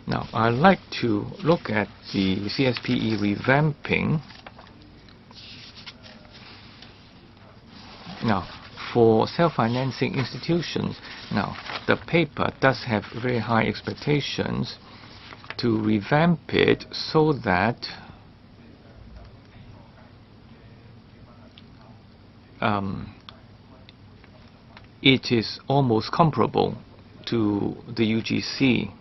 Now, I'd like to look at the CSPE revamping. Now, for self-financing institutions, now the paper does have very high expectations to revamp it so that it is almost comparable to the UGC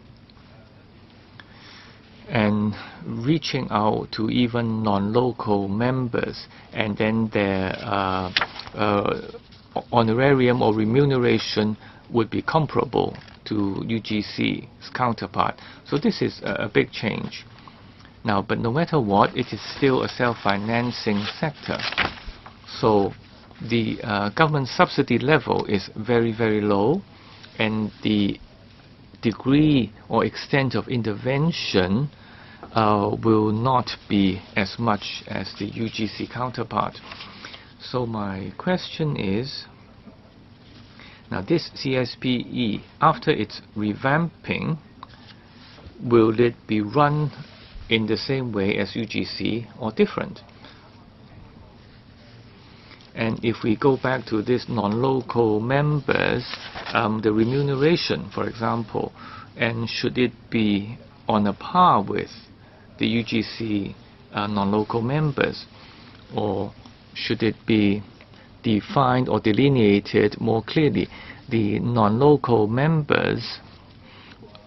and reaching out to even non-local members, and then their honorarium or remuneration would be comparable to UGC's counterpart. So this is a big change. Now, but no matter what, it is still a self-financing sector. So the government subsidy level is very, very low, and the degree or extent of intervention will not be as much as the UGC counterpart. So my question is, now this CSPE, after its revamping, will it be run in the same way as UGC or different? And if we go back to this non-local members, the remuneration, for example, and should it be on a par with the UGC non-local members, or should it be defined or delineated more clearly? The non-local members,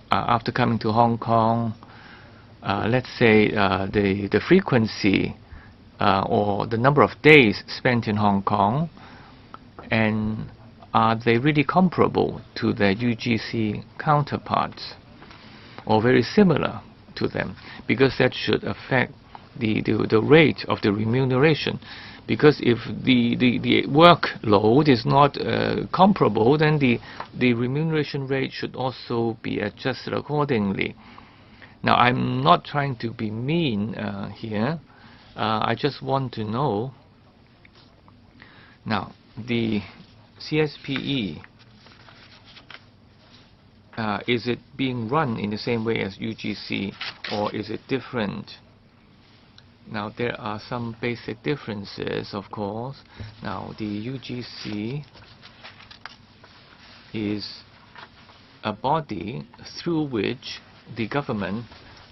after coming to Hong Kong, let's say the frequency or the number of days spent in Hong Kong, and are they really comparable to their UGC counterparts or very similar to them? Because that should affect the rate of the remuneration. Because if the workload is not comparable, then the remuneration rate should also be adjusted accordingly. Now, I'm not trying to be mean here. I just want to know, now, the CSPE, is it being run in the same way as UGC, or is it different? Now, there are some basic differences, of course. Now, the UGC is a body through which the government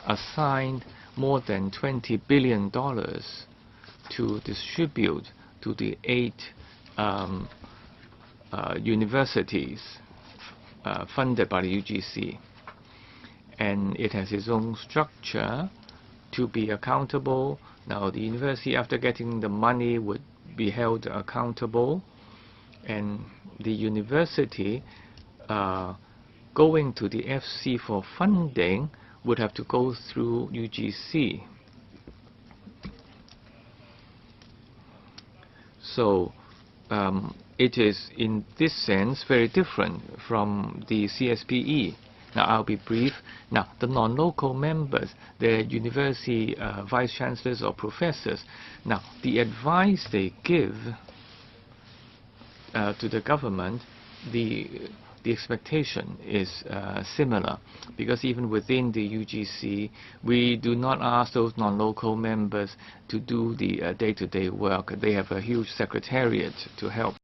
assigned more than $20 billion to distribute to the 8 universities funded by the UGC. And it has its own structure to be accountable. Now, the university, after getting the money, would be held accountable. And the university going to the FC for funding would have to go through UGC. So it is, in this sense, very different from the CSPE. Now, I'll be brief. Now, the non-local members, the university vice-chancellors or professors, now, the advice they give to the government, the expectation is similar, because even within the UGC, we do not ask those non-local members to do the day-to-day work. They have a huge secretariat to help.